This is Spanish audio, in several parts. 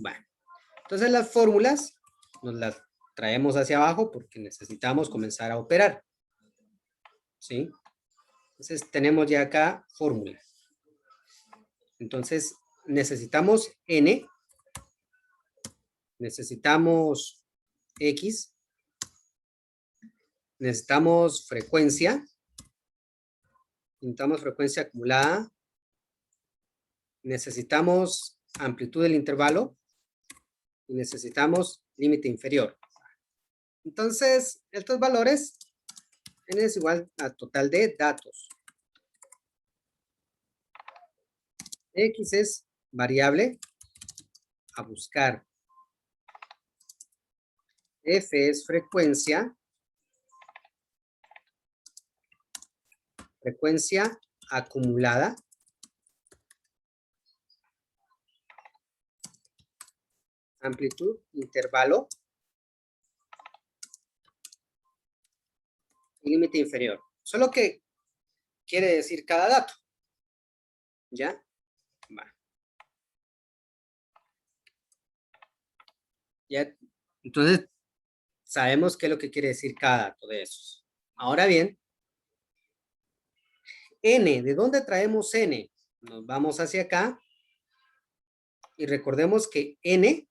Bueno, entonces las fórmulas nos las traemos hacia abajo porque necesitamos comenzar a operar. ¿Sí? Entonces tenemos ya acá fórmula. Entonces necesitamos n, necesitamos x, necesitamos frecuencia acumulada, necesitamos amplitud del intervalo y necesitamos límite inferior. Entonces, estos valores n es igual a total de datos. X es variable a buscar. F es frecuencia acumulada. Amplitud, intervalo y límite inferior. Solo que quiere decir cada dato. ¿Ya? Va. Ya. Entonces, sabemos qué es lo que quiere decir cada dato de esos. Ahora bien, n, ¿de dónde traemos n? Nos vamos hacia acá y recordemos que n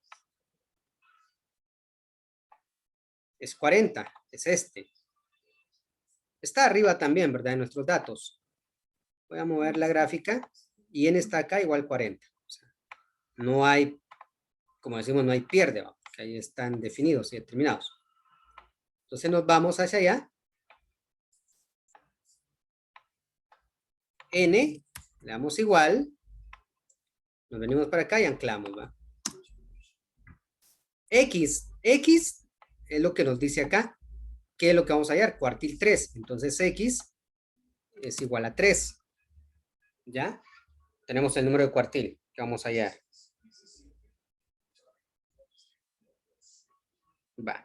es 40, es este. Está arriba también, ¿verdad? En nuestros datos. Voy a mover la gráfica y n está acá igual 40. O sea, no hay, como decimos, no hay pierde, ¿va? Porque ahí están definidos y determinados. Entonces nos vamos hacia allá. N, le damos igual. Nos venimos para acá y anclamos, ¿va? X es lo que nos dice acá. ¿Qué es lo que vamos a hallar? Cuartil 3. Entonces X es igual a 3. ¿Ya? Tenemos el número de cuartil que vamos a hallar. Va.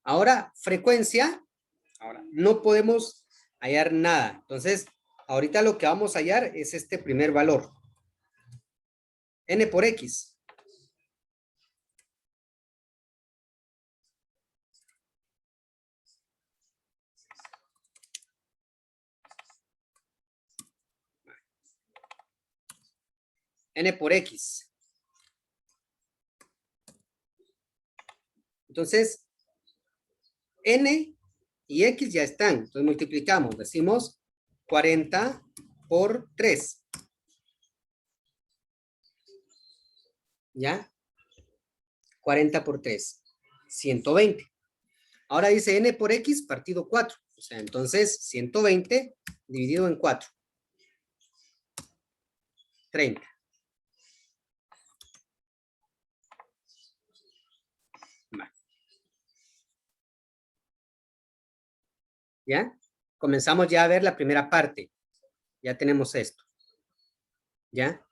Ahora, frecuencia. Ahora, no podemos hallar nada. Entonces, ahorita lo que vamos a hallar es este primer valor. N por X. N por X. Entonces, N y X ya están. Entonces multiplicamos. Decimos 40 por 3. ¿Ya? 40 por 3. 120. Ahora dice N por X partido 4. O sea, entonces 120 dividido en 4. 30. ¿Ya? Comenzamos ya a ver la primera parte. Ya tenemos esto. ¿Ya?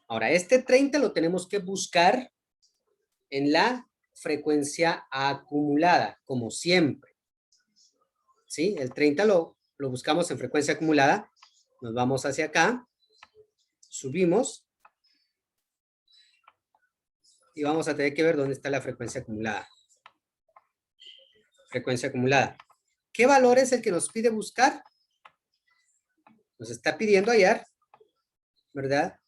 Ahora, este 30 lo tenemos que buscar en la frecuencia acumulada, como siempre. ¿Sí? El 30 lo buscamos en frecuencia acumulada. Nos vamos hacia acá. Subimos. Y vamos a tener que ver dónde está la frecuencia acumulada. Frecuencia acumulada. ¿Qué valor es el que nos pide buscar? Nos está pidiendo hallar, ¿verdad?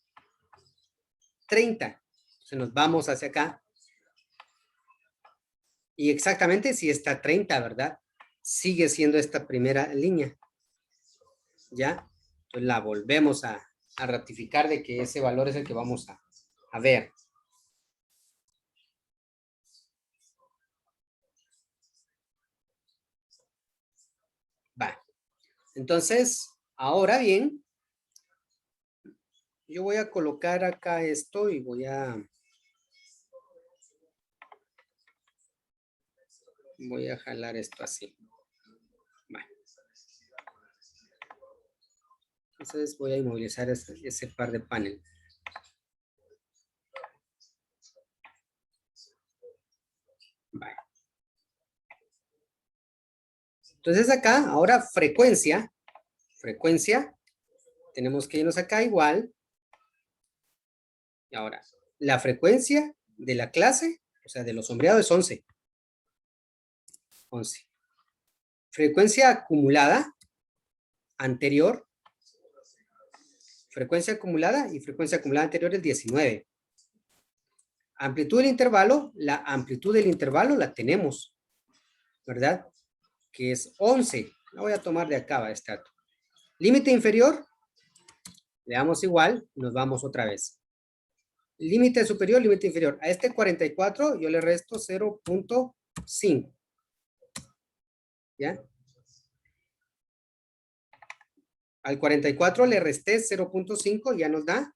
30. Entonces nos vamos hacia acá. Y exactamente si está 30, ¿verdad? Sigue siendo esta primera línea. ¿Ya? Entonces la volvemos a ratificar de que ese valor es el que vamos a ver. Va. Entonces, ahora bien, yo voy a colocar acá esto y voy a jalar esto así. Bueno. Entonces voy a inmovilizar ese par de paneles. Vale. Entonces acá, ahora frecuencia, tenemos que irnos acá igual. Y ahora, la frecuencia de la clase, o sea, de los sombreados es 11. 11. Frecuencia acumulada anterior. Frecuencia acumulada y frecuencia acumulada anterior es 19. Amplitud del intervalo, la amplitud del intervalo la tenemos, ¿verdad? Que es 11. La voy a tomar de acá, este dato. Límite inferior, le damos igual, nos vamos otra vez. Límite superior, límite inferior. A este 44 yo le resto 0.5. ¿Ya? Al 44 le resté 0.5, ya nos da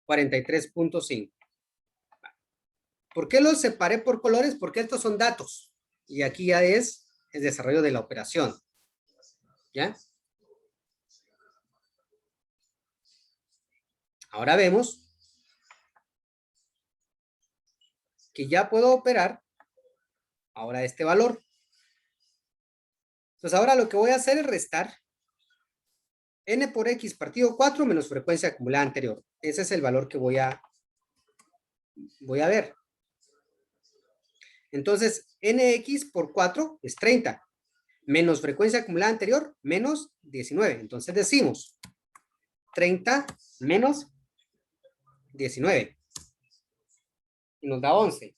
43.5. ¿Por qué los separé por colores? Porque estos son datos. Y aquí ya es el desarrollo de la operación. ¿Ya? Ahora vemos que ya puedo operar ahora este valor. Entonces ahora lo que voy a hacer es restar n por x partido 4 menos frecuencia acumulada anterior. Ese es el valor que voy a ver. Entonces, nx por 4 es 30. Menos frecuencia acumulada anterior, menos 19. Entonces decimos 30 menos 19. Y nos da 11.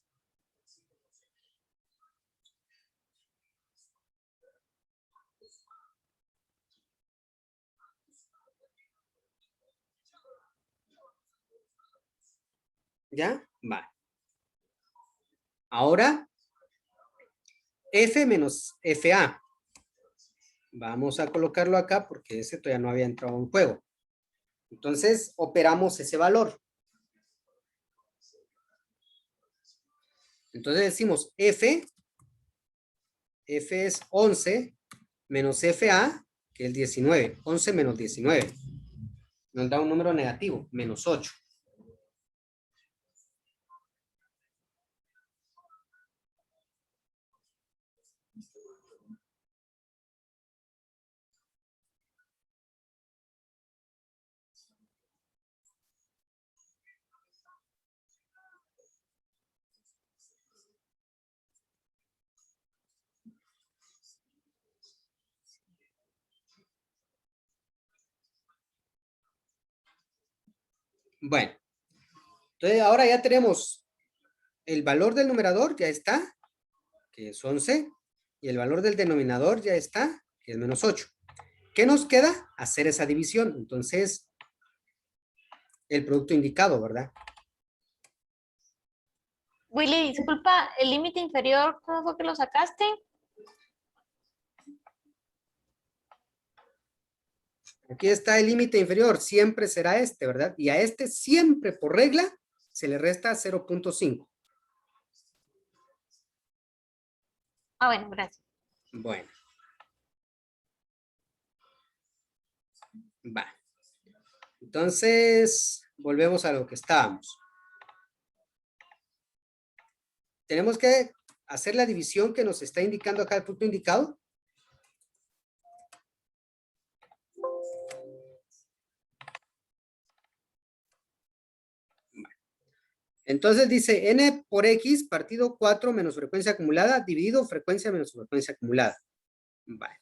¿Ya? Vale. Ahora, F menos FA. Vamos a colocarlo acá porque ese todavía no había entrado en juego. Entonces, operamos ese valor. Entonces decimos F es 11 menos FA, que es 19. 11 menos 19. Nos da un número negativo, menos 8. Bueno, entonces ahora ya tenemos el valor del numerador, ya está, que es 11, y el valor del denominador ya está, que es menos 8. ¿Qué nos queda? Hacer esa división. Entonces, el producto indicado, ¿verdad? Willy, disculpa, el límite inferior, ¿cómo fue que lo sacaste? Aquí está el límite inferior, siempre será este, ¿verdad? Y a este siempre, por regla, se le resta 0.5. Ah, bueno, gracias. Bueno. Va. Entonces, volvemos a lo que estábamos. Tenemos que hacer la división que nos está indicando acá el punto indicado. Entonces dice n por x partido 4 menos frecuencia acumulada dividido frecuencia menos frecuencia acumulada. Vale.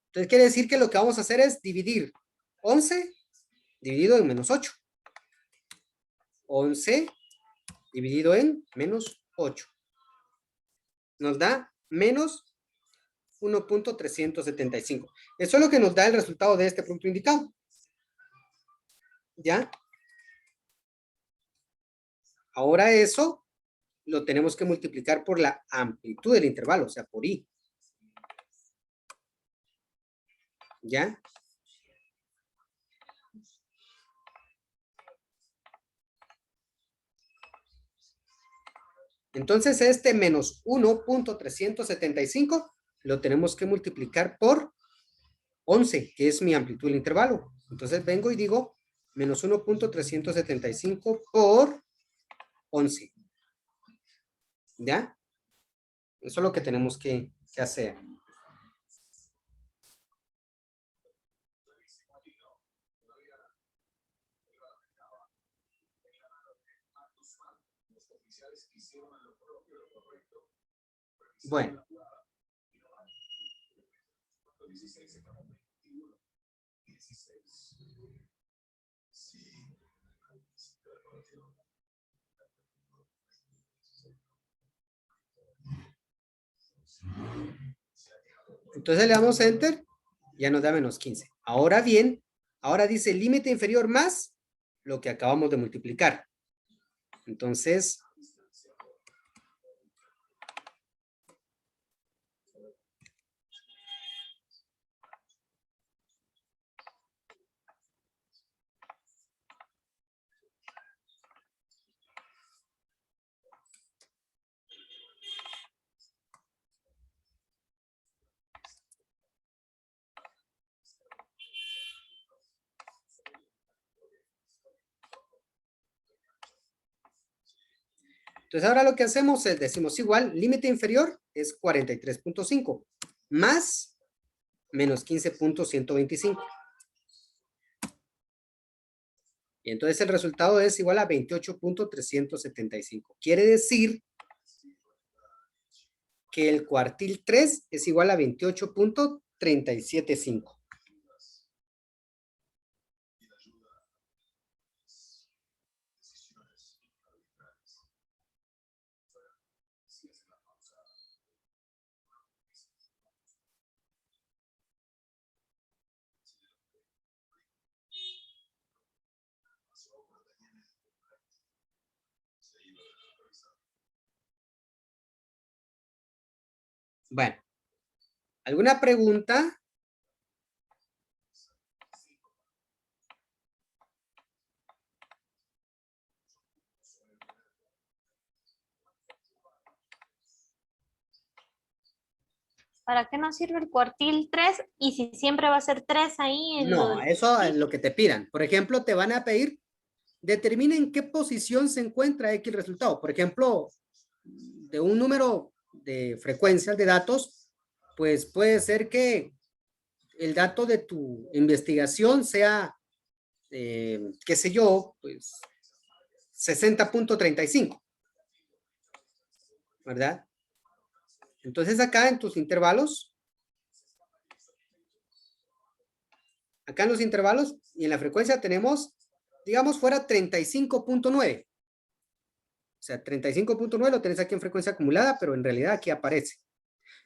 Entonces quiere decir que lo que vamos a hacer es dividir 11 dividido en menos 8. 11 dividido en menos 8. Nos da menos 1.375. Eso es lo que nos da el resultado de este punto indicado. ¿Ya? Ahora eso lo tenemos que multiplicar por la amplitud del intervalo, o sea, por I. ¿Ya? Entonces este menos 1.375 lo tenemos que multiplicar por 11, que es mi amplitud del intervalo. Entonces vengo y digo menos 1.375 por 11. ¿Ya? Eso es lo que tenemos que hacer. Bueno. Entonces le damos Enter, ya nos da menos 15. Ahora bien, ahora dice límite inferior más lo que acabamos de multiplicar. Entonces, ahora lo que hacemos es, decimos igual, límite inferior es 43.5 más menos 15.125. Y entonces el resultado es igual a 28.375. Quiere decir que el cuartil 3 es igual a 28.375. Bueno, ¿alguna pregunta? ¿Para qué nos sirve el cuartil 3? Y si siempre va a ser 3 ahí en lo No, del eso es cuartil. lo que te pidan. Por ejemplo, te van a pedir, determina en qué posición se encuentra X resultado. Por ejemplo, de un número de frecuencias de datos, pues puede ser que el dato de tu investigación sea, qué sé yo, pues 60.35, ¿verdad? Entonces acá en tus intervalos, acá en los intervalos y en la frecuencia tenemos, digamos, fuera 35.9. O sea, 35.9 lo tenés aquí en frecuencia acumulada, pero en realidad aquí aparece.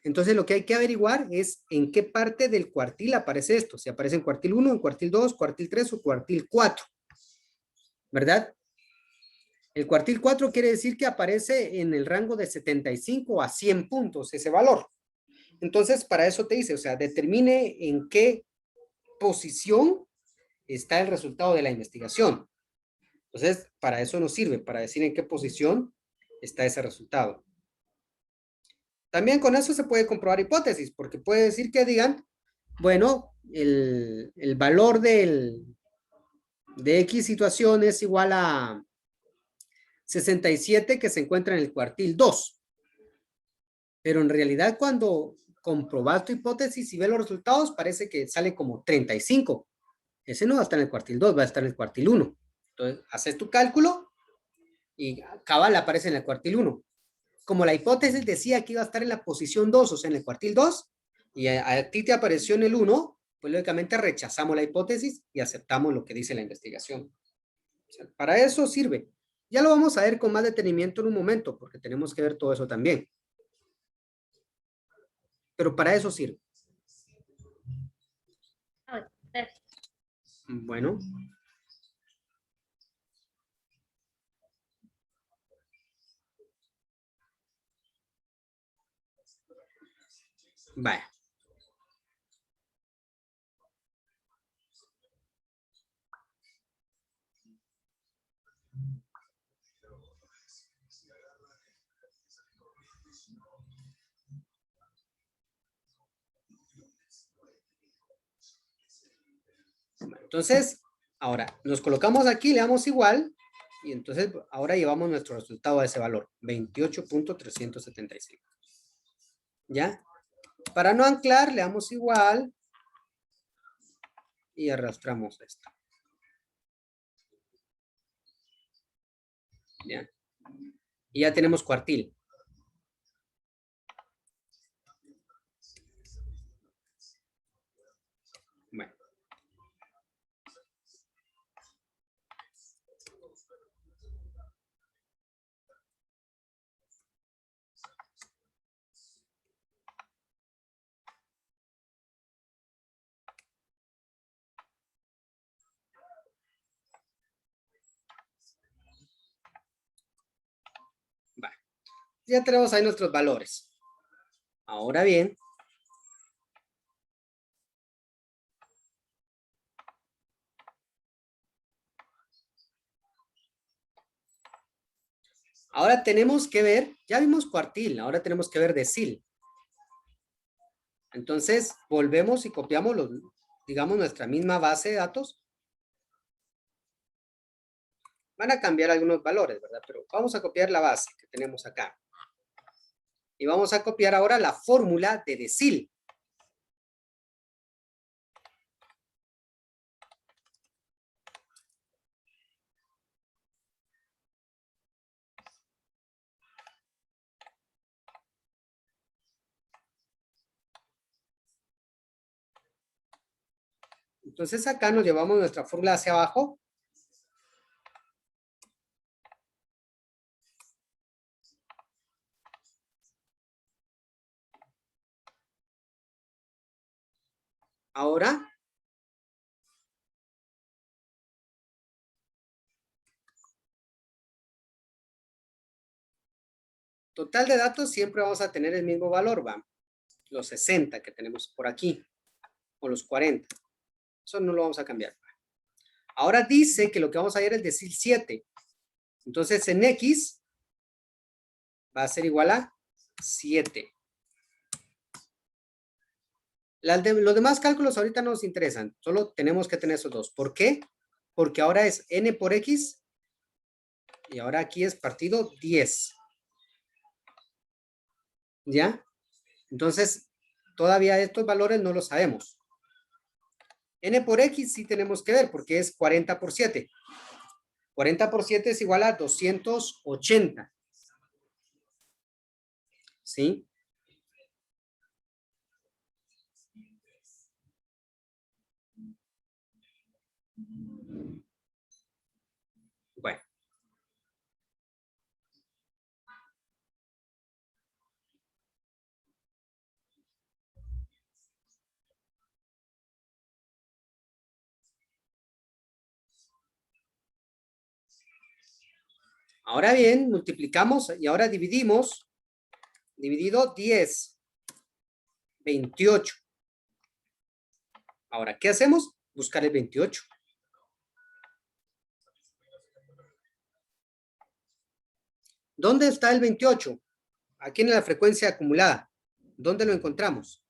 Entonces lo que hay que averiguar es en qué parte del cuartil aparece esto. Si aparece en cuartil 1, en cuartil 2, cuartil 3 o cuartil 4. ¿Verdad? El cuartil 4 quiere decir que aparece en el rango de 75 a 100 puntos ese valor. Entonces, para eso te dice, o sea, determine en qué posición está el resultado de la investigación. Entonces, para eso nos sirve, para decir en qué posición está ese resultado. También con eso se puede comprobar hipótesis, porque puede decir que digan, bueno, el valor de X situación es igual a 67 que se encuentra en el cuartil 2. Pero en realidad cuando comprobas tu hipótesis y ves los resultados, parece que sale como 35. Ese no va a estar en el cuartil 2, va a estar en el cuartil 1. Entonces, haces tu cálculo y cabal aparece en el cuartil 1. Como la hipótesis decía que iba a estar en la posición 2, o sea, en el cuartil 2, y a ti te apareció en el 1, pues lógicamente rechazamos la hipótesis y aceptamos lo que dice la investigación. O sea, para eso sirve. Ya lo vamos a ver con más detenimiento en un momento, porque tenemos que ver todo eso también. Pero para eso sirve. Bueno. Vaya. Entonces, ahora nos colocamos aquí, le damos igual Y entonces ahora llevamos nuestro resultado a ese valor, 28.375. ¿Ya? Para no anclar, le damos igual y arrastramos esto. ¿Ya? Y ya tenemos cuartil. Bueno. Ya tenemos ahí nuestros valores. Ahora bien, ahora tenemos que ver, ya vimos cuartil, ahora tenemos que ver decil. Entonces, volvemos y copiamos digamos, nuestra misma base de datos. Van a cambiar algunos valores, ¿verdad? Pero vamos a copiar la base que tenemos acá. Y vamos a copiar ahora la fórmula de decil. Entonces acá nos llevamos nuestra fórmula hacia abajo. Ahora, total de datos siempre vamos a tener el mismo valor, ¿va? Los 60 que tenemos por aquí, o los 40. Eso no lo vamos a cambiar. Ahora dice que lo que vamos a ver es decil 7. Entonces en X va a ser igual a 7. Los demás cálculos ahorita no nos interesan, solo tenemos que tener esos dos. ¿Por qué? Porque ahora es n por x y ahora aquí es partido 10. ¿Ya? Entonces, todavía estos valores no los sabemos. N por x sí tenemos que ver porque es 40 por 7. 40 por 7 es igual a 280. ¿Sí? Bueno. Ahora bien, multiplicamos y ahora dividimos. Dividido 10. 28. Ahora, ¿qué hacemos? Buscar el 28. ¿Dónde está el 28? Aquí en la frecuencia acumulada. ¿Dónde lo encontramos?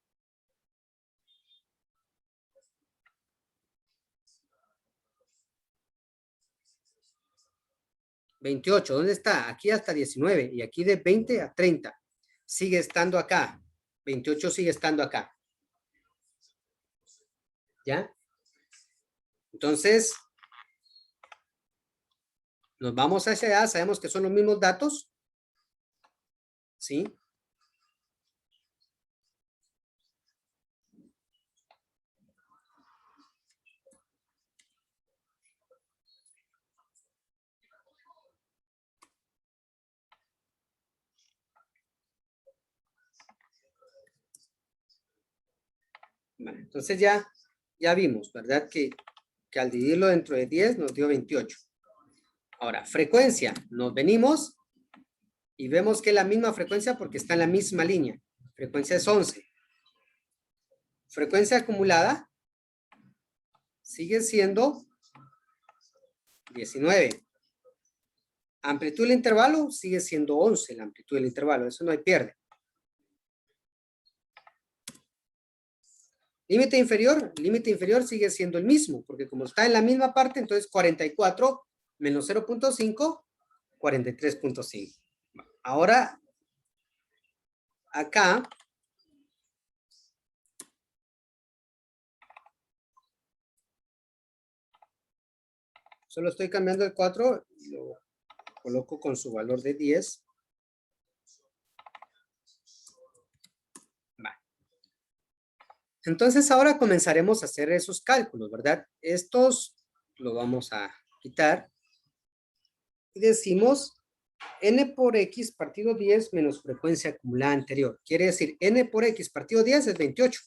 ¿28? ¿Dónde está? Aquí hasta 19 y aquí de 20 a 30. Sigue estando acá. 28 sigue estando acá. ¿Ya? Entonces, nos vamos hacia allá. Sabemos que son los mismos datos. ¿Sí? Bueno, entonces ya vimos, ¿verdad? Que al dividirlo dentro de 10 nos dio 28. Ahora, frecuencia. Nos venimos y vemos que es la misma frecuencia porque está en la misma línea. Frecuencia es 11. Frecuencia acumulada sigue siendo 19. Amplitud del intervalo sigue siendo 11, la amplitud del intervalo. Eso no hay pierde. Límite inferior sigue siendo el mismo, porque como está en la misma parte, entonces 44 Menos 0.5, 43.5. Ahora, acá, solo estoy cambiando el 4 y lo coloco con su valor de 10. Va. Entonces ahora comenzaremos a hacer esos cálculos, ¿verdad? Estos los vamos a quitar. Y decimos n por x partido 10 menos frecuencia acumulada anterior. Quiere decir, n por x partido 10 es 28.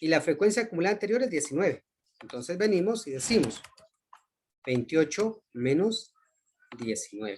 Y la frecuencia acumulada anterior es 19. Entonces venimos y decimos 28 menos 19.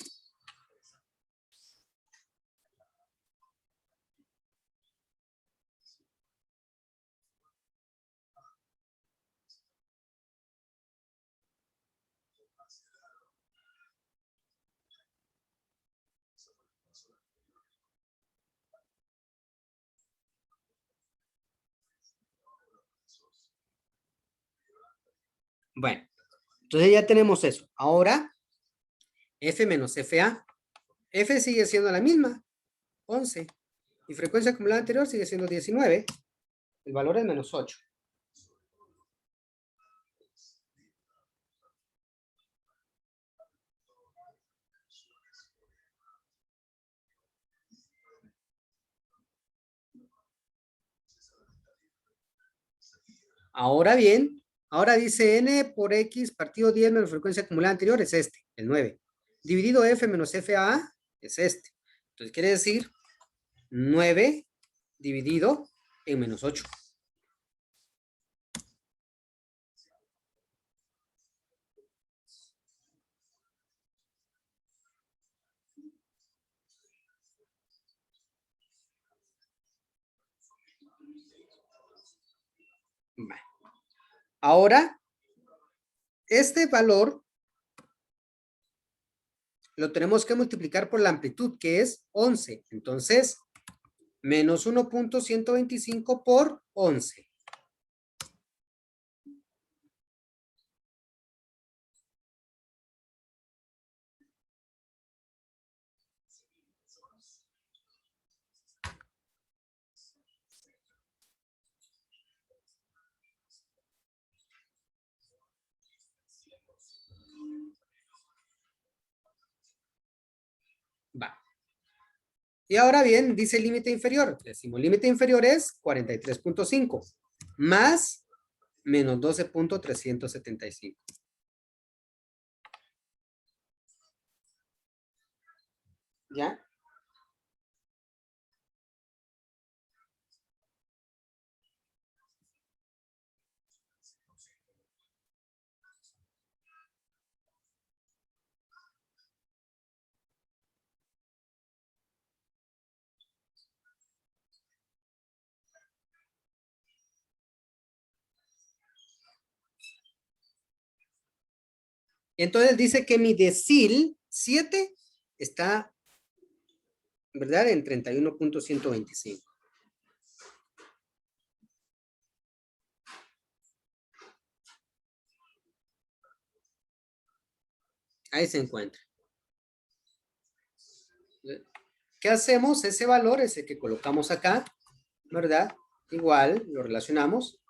Bueno, entonces ya tenemos eso. Ahora, F menos FA. F sigue siendo la misma, 11. Y frecuencia acumulada anterior sigue siendo 19. El valor es menos 8. Ahora bien, ahora dice n por x partido 10 menos frecuencia acumulada anterior es este, el 9. Dividido f menos FA es este. Entonces quiere decir 9 dividido en menos 8. Vale. Ahora, este valor lo tenemos que multiplicar por la amplitud, que es 11. Entonces, menos 1.125 por 11. Va. Y ahora bien, dice límite inferior. Decimos límite inferior es 43.5 más menos 12.375. ¿Ya? Entonces dice que mi decil 7 está, ¿verdad? En 31.125. Ahí se encuentra. ¿Qué hacemos? Ese valor es el que colocamos acá, ¿verdad? Igual, lo relacionamos.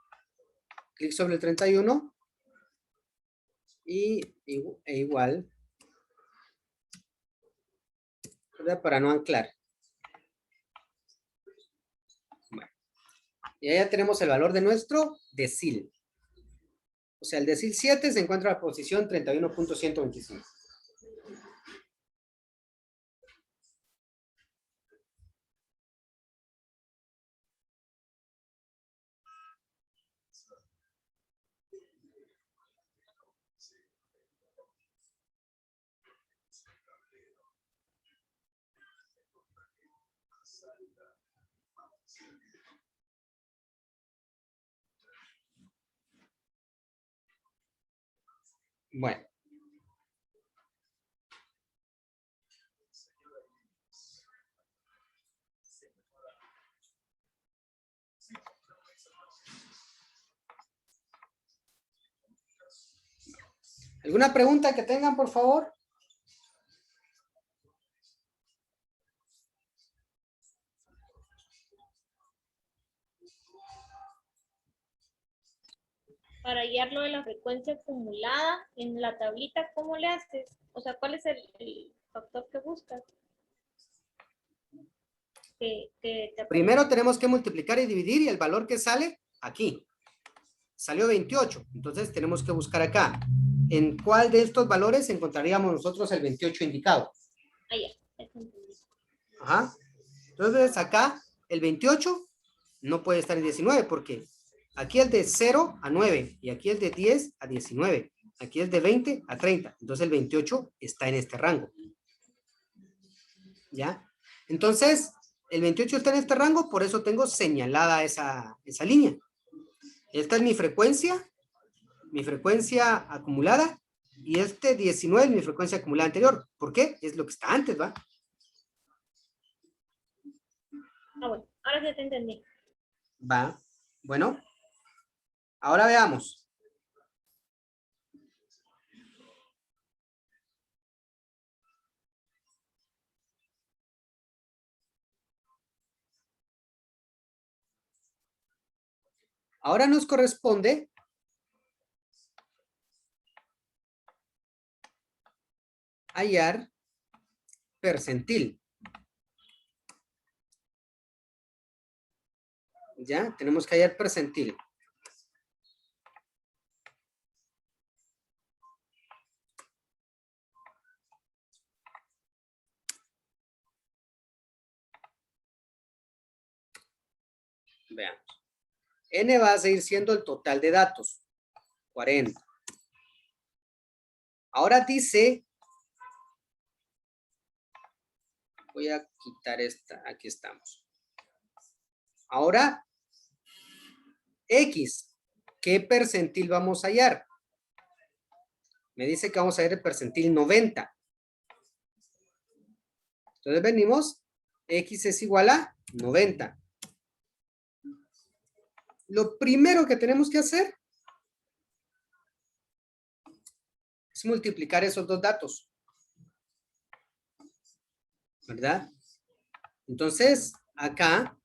Clic sobre el 31 e igual, ¿verdad? Para no anclar. Bueno, y ya tenemos el valor de nuestro decil. O sea, el decil 7 se encuentra en la posición 31.125. Bueno. ¿Alguna pregunta que tengan, por favor? Para hallarlo de la frecuencia acumulada en la tablita, ¿cómo le haces? O sea, ¿cuál es el factor que buscas? Que te aparece. Primero tenemos que multiplicar y dividir y el valor que sale aquí. Salió 28. Entonces tenemos que buscar acá. ¿En cuál de estos valores encontraríamos nosotros el 28 indicado? Ah, ya entendí. Ajá. Entonces acá el 28 no puede estar en 19 porque aquí es de 0 a 9 y aquí es de 10 a 19. Aquí es de 20 a 30. Entonces el 28 está en este rango. ¿Ya? Entonces, el 28 está en este rango, por eso tengo señalada esa línea. Esta es mi frecuencia acumulada, y este 19 es mi frecuencia acumulada anterior. ¿Por qué? Es lo que está antes, ¿va? Ah, bueno, ahora sí te entendí. Va. Bueno. Ahora veamos. Ahora nos corresponde hallar percentil. ¿Ya? Tenemos que hallar percentil. Veamos. N va a seguir siendo el total de datos. 40. Ahora dice... Voy a quitar esta. Aquí estamos. Ahora, X. ¿Qué percentil vamos a hallar? Me dice que vamos a hallar el percentil 90. Entonces venimos, X es igual a 90. Lo primero que tenemos que hacer es multiplicar esos dos datos. ¿Verdad? Entonces, acá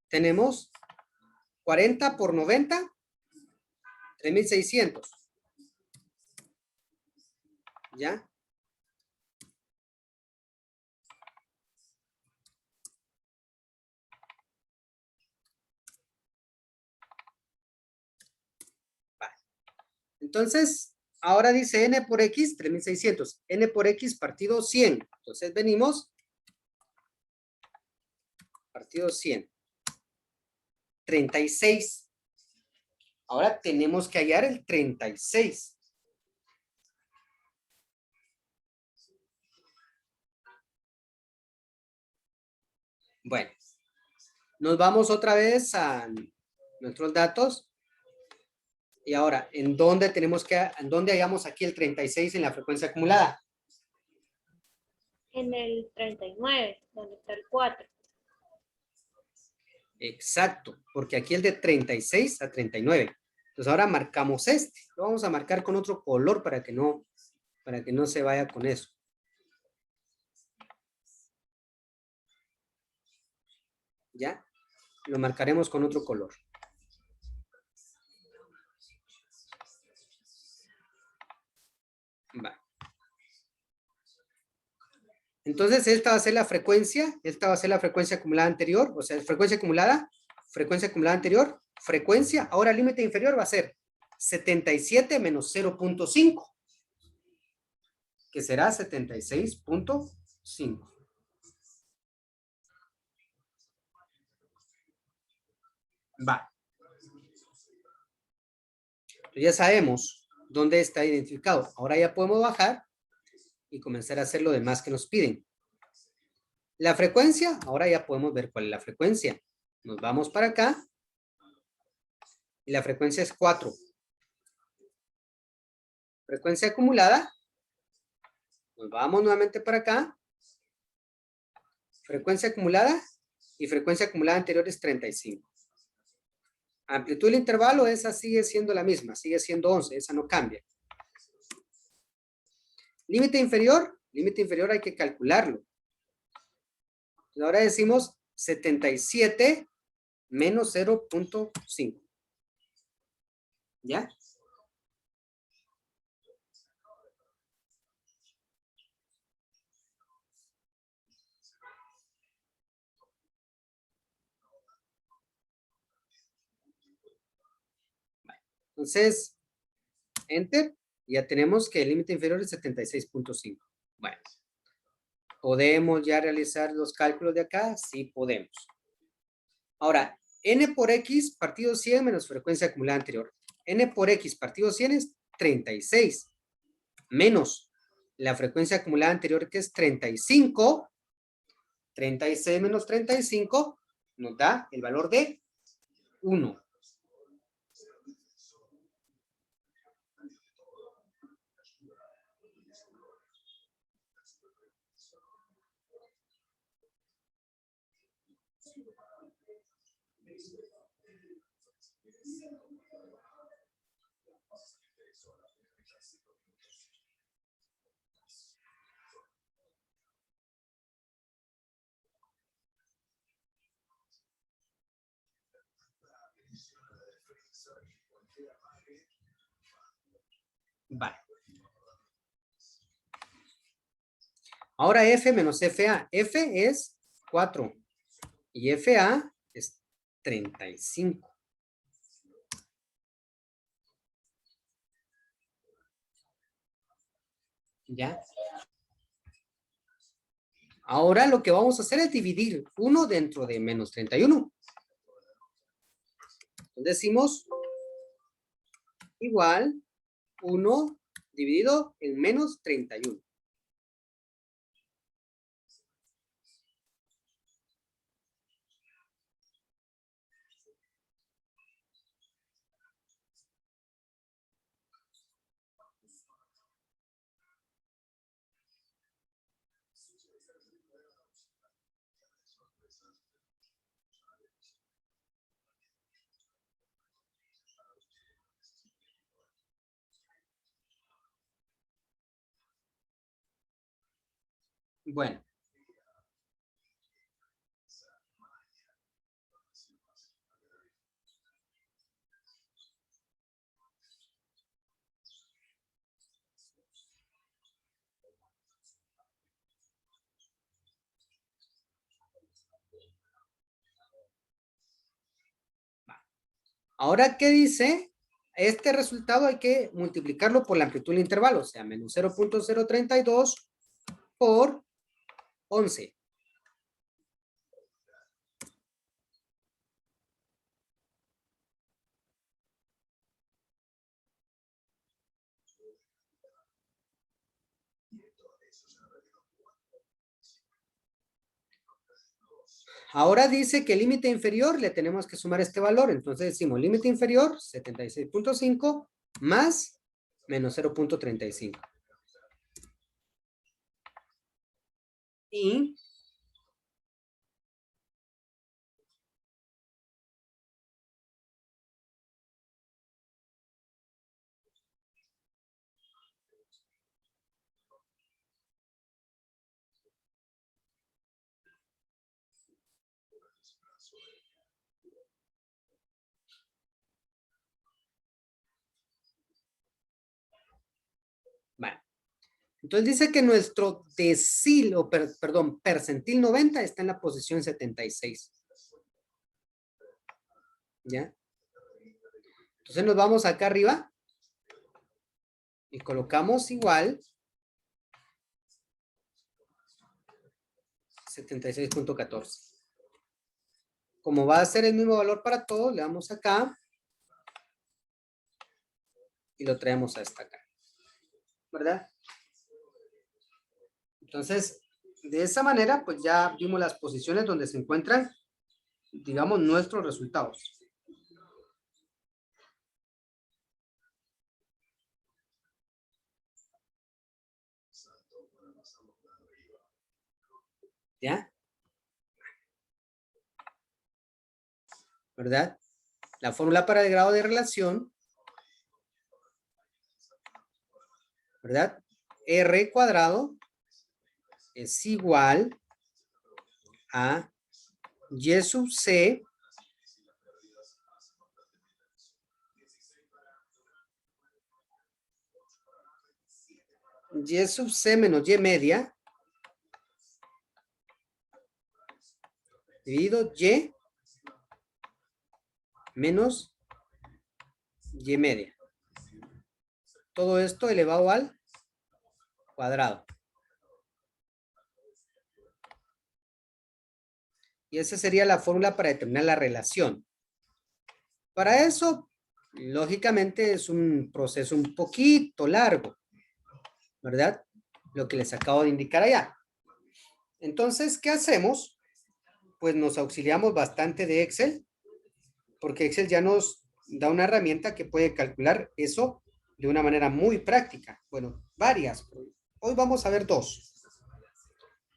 tenemos 40 por 90, 3600. ¿Ya? Vale. Entonces, ahora dice n por x, 3600. N por x partido 100. Entonces venimos, partido 100. 36. Ahora tenemos que hallar el 36. Bueno, nos vamos otra vez a nuestros datos. Y ahora, ¿en dónde hallamos aquí el 36 en la frecuencia acumulada? En el 39, donde está el 4. Exacto, porque aquí el de 36 a 39. Entonces ahora marcamos este. Lo vamos a marcar con otro color para que no se vaya con eso. ¿Ya? Lo marcaremos con otro color. Va. Entonces esta va a ser la frecuencia acumulada anterior, o sea, frecuencia acumulada anterior, frecuencia, ahora el límite inferior va a ser 77 menos 0.5, que será 76.5. Va. Ya sabemos dónde está identificado. Ahora ya podemos bajar y comenzar a hacer lo demás que nos piden. La frecuencia, ahora ya podemos ver cuál es la frecuencia. Nos vamos para acá. Y la frecuencia es 4. Frecuencia acumulada. Nos vamos nuevamente para acá. Frecuencia acumulada. Y frecuencia acumulada anterior es 35. Amplitud del intervalo, esa sigue siendo la misma. Sigue siendo 11. Esa no cambia. Límite inferior hay que calcularlo. Entonces, ahora decimos 77 menos 0.5. ¿Ya? Entonces, enter, ya tenemos que el límite inferior es 76.5. Bueno, ¿podemos ya realizar los cálculos de acá? Sí, podemos. Ahora, n por x partido 100 menos frecuencia acumulada anterior. N por x partido 100 es 36, menos la frecuencia acumulada anterior que es 35. 36 menos 35 nos da el valor de 1. Vale. Ahora F menos FA. F es 4 y FA es 35. ¿Ya? Ahora lo que vamos a hacer es dividir 1 dentro de menos 31. Entonces decimos igual 1 dividido en menos 31. Bueno. Ahora, ¿qué dice? Este resultado hay que multiplicarlo por la amplitud del intervalo, o sea, menos 0.032 por 11. Ahora dice que el límite inferior le tenemos que sumar este valor. Entonces decimos límite inferior 76.5 más menos 0.35. Y bueno, entonces dice que nuestro decil, o perdón, percentil 90 está en la posición 76. ¿Ya? Entonces nos vamos acá arriba y colocamos igual 76.14. Como va a ser el mismo valor para todos, le damos acá y lo traemos hasta acá. ¿Verdad? Entonces, de esa manera, pues ya vimos las posiciones donde se encuentran, digamos, nuestros resultados. ¿Ya? ¿Verdad? La fórmula para el grado de relación, ¿verdad? R cuadrado es igual a Y sub C Y sub C menos Y media dividido Y menos Y media. Todo esto elevado al cuadrado. Y esa sería la fórmula para determinar la relación. Para eso, lógicamente, es un proceso un poquito largo, ¿verdad? Lo que les acabo de indicar allá. Entonces, ¿qué hacemos? Pues nos auxiliamos bastante de Excel, porque Excel ya nos da una herramienta que puede calcular eso de una manera muy práctica. Bueno, varias. Hoy vamos a ver dos.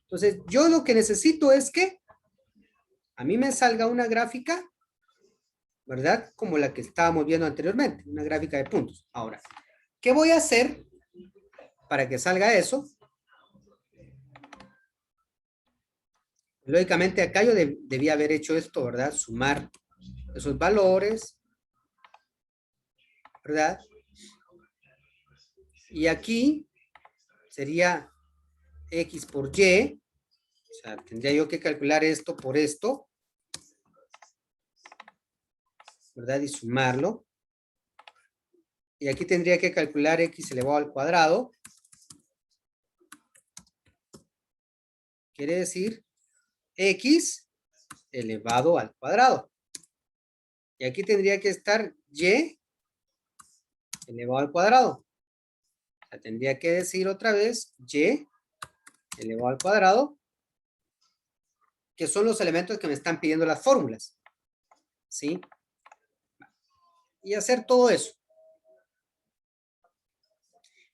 Entonces, yo lo que necesito es que a mí me salga una gráfica, ¿verdad? Como la que estábamos viendo anteriormente, una gráfica de puntos. Ahora, ¿qué voy a hacer para que salga eso? Lógicamente acá yo debía haber hecho esto, ¿verdad? Sumar esos valores, ¿verdad? Y aquí sería X por Y, o sea, tendría yo que calcular esto por esto, ¿verdad? Y sumarlo. Y aquí tendría que calcular X elevado al cuadrado. Quiere decir X elevado al cuadrado. Y aquí tendría que estar Y elevado al cuadrado. O sea, tendría que decir otra vez Y elevado al cuadrado, que son los elementos que me están pidiendo las fórmulas. ¿Sí? Y hacer todo eso.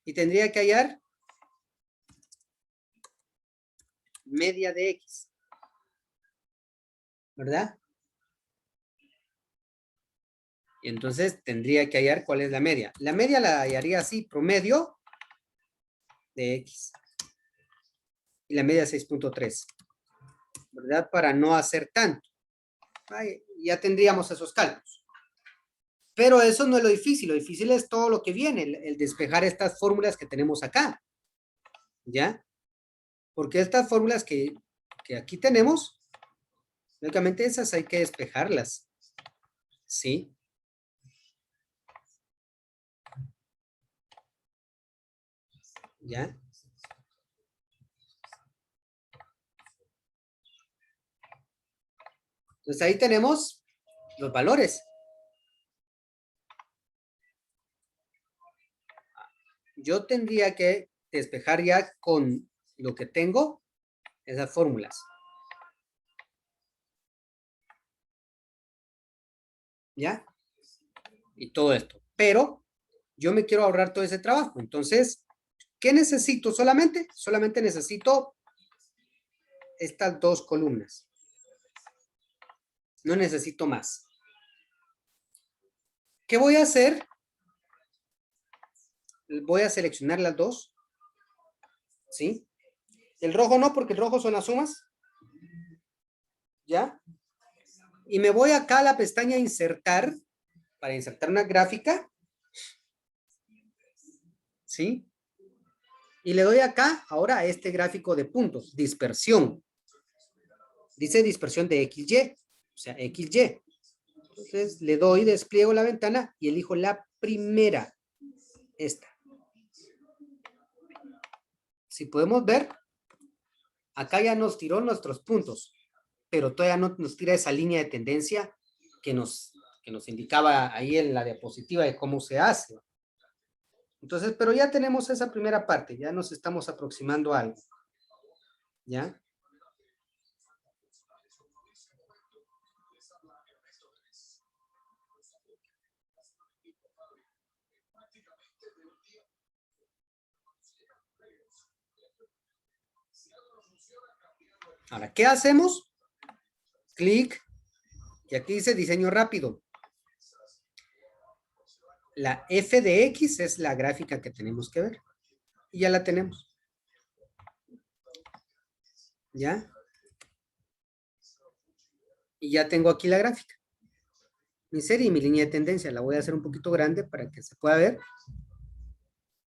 Y tendría que hallar media de X. ¿Verdad? Y entonces tendría que hallar cuál es la media. La media la hallaría así, promedio de X. Y la media 6.3. ¿Verdad? Para no hacer tanto. Ay, ya tendríamos esos cálculos. Pero eso no es lo difícil es todo lo que viene, el despejar estas fórmulas que tenemos acá. ¿Ya? Porque estas fórmulas que aquí tenemos, lógicamente esas hay que despejarlas. ¿Sí? ¿Ya? Entonces ahí tenemos los valores. Yo tendría que despejar ya con lo que tengo esas fórmulas. ¿Ya? Y todo esto. Pero yo me quiero ahorrar todo ese trabajo. Entonces, ¿qué necesito solamente? Solamente necesito estas dos columnas. No necesito más. ¿Qué voy a hacer? Voy a seleccionar las dos. ¿Sí? El rojo no, porque el rojo son las sumas. ¿Ya? Y me voy acá a la pestaña insertar, para insertar una gráfica. ¿Sí? Y le doy acá, ahora a este gráfico de puntos, dispersión. Dice dispersión de XY, o sea, XY. Entonces le doy, despliego la ventana y elijo la primera, esta. Si podemos ver, acá ya nos tiró nuestros puntos, pero todavía no nos tira esa línea de tendencia que nos indicaba ahí en la diapositiva de cómo se hace. Entonces, pero ya tenemos esa primera parte, ya nos estamos aproximando a algo. ¿Ya? Ahora, ¿qué hacemos? Clic, y aquí dice diseño rápido. La f de x es la gráfica que tenemos que ver. Y ya la tenemos. ¿Ya? Y ya tengo aquí la gráfica. Mi serie y mi línea de tendencia. La voy a hacer un poquito grande para que se pueda ver.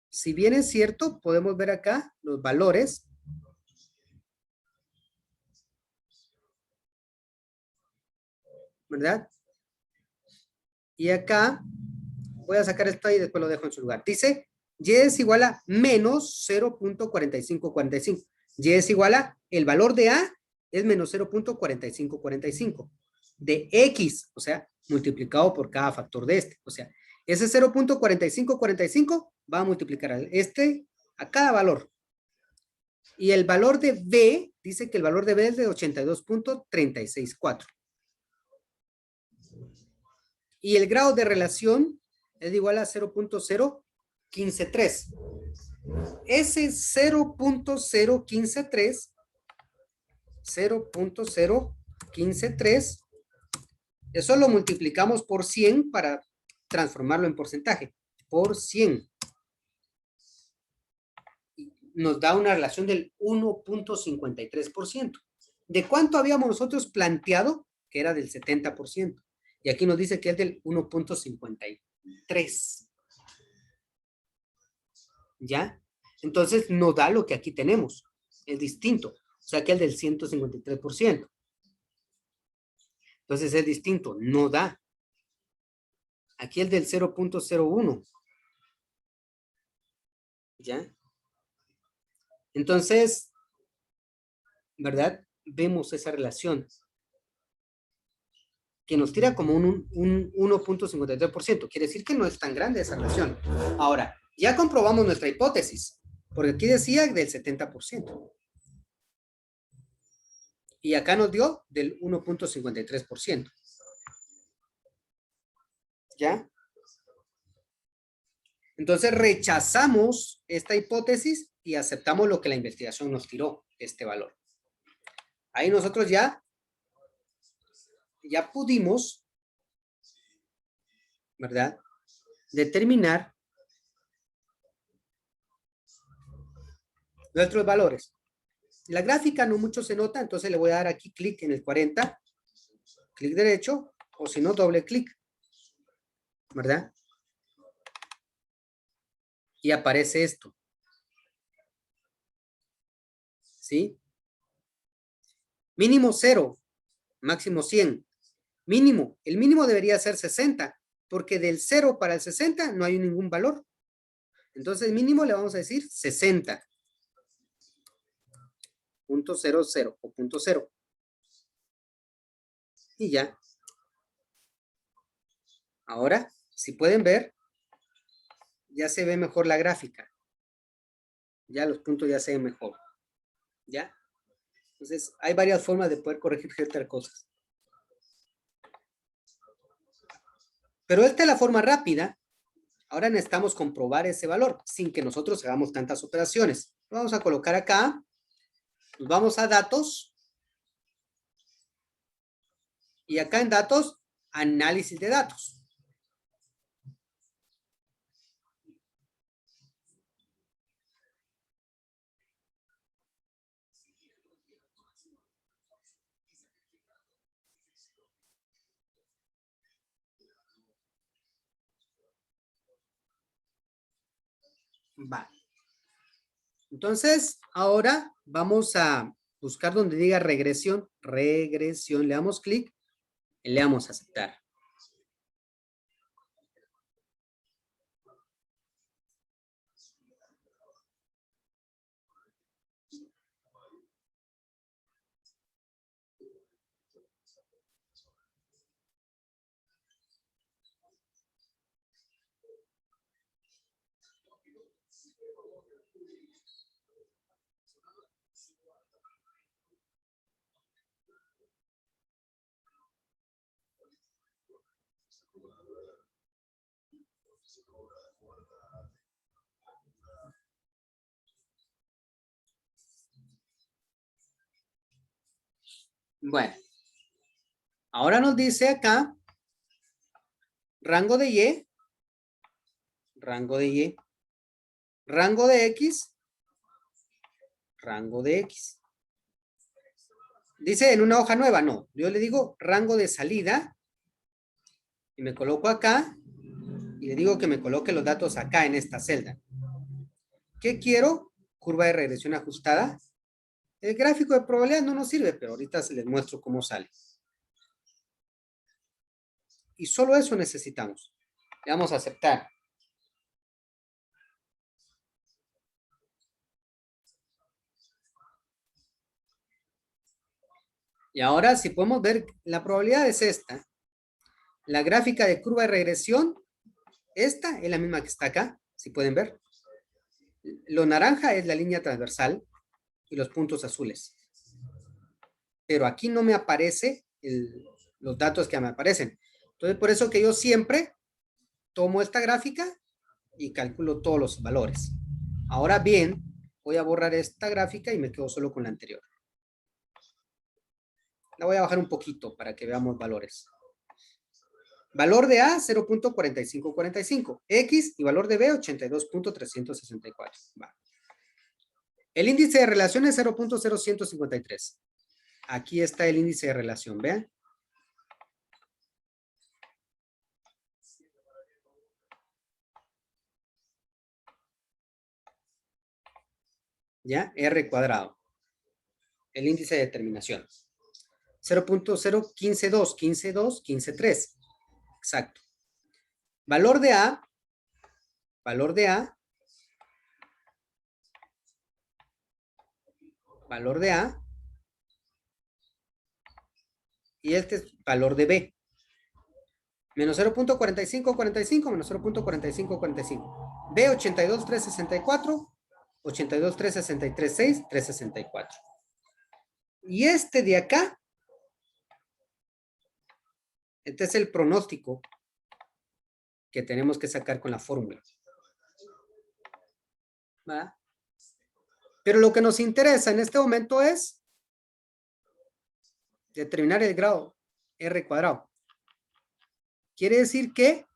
Si bien es cierto, podemos ver acá los valores. ¿Verdad? Y acá voy a sacar esto y después lo dejo en su lugar. Dice, y es igual a menos 0.4545. Y es igual a, el valor de A es menos 0.4545. De X, o sea, multiplicado por cada factor de este. O sea, ese 0.4545 va a multiplicar a este a cada valor. Y el valor de B, dice que el valor de B es de 82.364. Y el grado de relación es igual a 0.0153. Ese 0.0153, eso lo multiplicamos por 100 para transformarlo en porcentaje. Por 100. Nos da una relación del 1.53%. ¿De cuánto habíamos nosotros planteado? Que era del 70%. Y aquí nos dice que es del 1.53. ¿Ya? Entonces nos da lo que aquí tenemos. Es distinto. O sea que el del 153%. Entonces es distinto. No da. Aquí el del 0.01. ¿Ya? Entonces, ¿verdad? Vemos esa relación que nos tira como un 1.53%. Quiere decir que no es tan grande esa relación. Ahora, ya comprobamos nuestra hipótesis, porque aquí decía del 70%. Y acá nos dio del 1.53%. ¿Ya? Entonces rechazamos esta hipótesis y aceptamos lo que la investigación nos tiró, este valor. Ahí nosotros ya pudimos, ¿verdad? Determinar nuestros valores. La gráfica no mucho se nota, entonces le voy a dar aquí clic en el 40, clic derecho, o si no, doble clic, ¿verdad? Y aparece esto. ¿Sí? Mínimo 0, máximo 100. Mínimo, el mínimo debería ser 60, porque del 0 para el 60 no hay ningún valor. Entonces mínimo le vamos a decir 60.00 o punto 0. Y ya. Ahora, si pueden ver, ya se ve mejor la gráfica. Ya los puntos ya se ven mejor. ¿Ya? Entonces, hay varias formas de poder corregir ciertas cosas. Pero esta es la forma rápida. Ahora necesitamos comprobar ese valor sin que nosotros hagamos tantas operaciones. Lo vamos a colocar acá. Nos vamos a datos. Y acá en datos, análisis de datos. Vale. Entonces, ahora vamos a buscar donde diga regresión. Regresión. Le damos clic y le damos a aceptar. Bueno, ahora nos dice acá rango de Y rango de X, rango de X. Dice en una hoja nueva, no. Yo le digo rango de salida y me coloco acá y le digo que me coloque los datos acá en esta celda. ¿Qué quiero? Curva de regresión ajustada. El gráfico de probabilidad no nos sirve, pero ahorita se les muestro cómo sale. Y solo eso necesitamos. Le vamos a aceptar. Y ahora, si podemos ver, la probabilidad es esta. La gráfica de curva de regresión, esta es la misma que está acá, si pueden ver. Lo naranja es la línea transversal y los puntos azules. Pero aquí no me aparece los datos que me aparecen. Entonces, por eso que yo siempre tomo esta gráfica y calculo todos los valores. Ahora bien, voy a borrar esta gráfica y me quedo solo con la anterior. La voy a bajar un poquito para que veamos valores. Valor de A, 0.4545. X y valor de B, 82.364. Va. El índice de relación es 0.0153. Aquí está el índice de relación, vean. ¿Ya? R cuadrado. El índice de determinación. 0.0152, 15.2, 15.3. Exacto. Valor de A. Valor de A. Valor de A. Y este es valor de B. Menos 0.4545 menos 0.4545. B, 82.364. 82.363.6, 364. Y este de acá, este es el pronóstico que tenemos que sacar con la fórmula. ¿Va? Pero lo que nos interesa en este momento es determinar el grado R cuadrado. Quiere decir que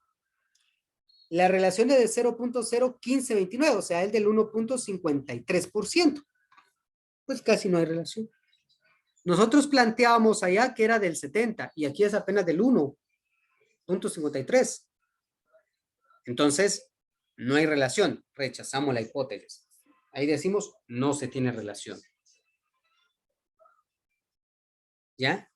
la relación es de 0.01529, o sea, el del 1.53%. Pues casi no hay relación. Nosotros planteábamos allá que era del 70 y aquí es apenas del 1.53. Entonces, no hay relación. Rechazamos la hipótesis. Ahí decimos, no se tiene relación. ¿Ya?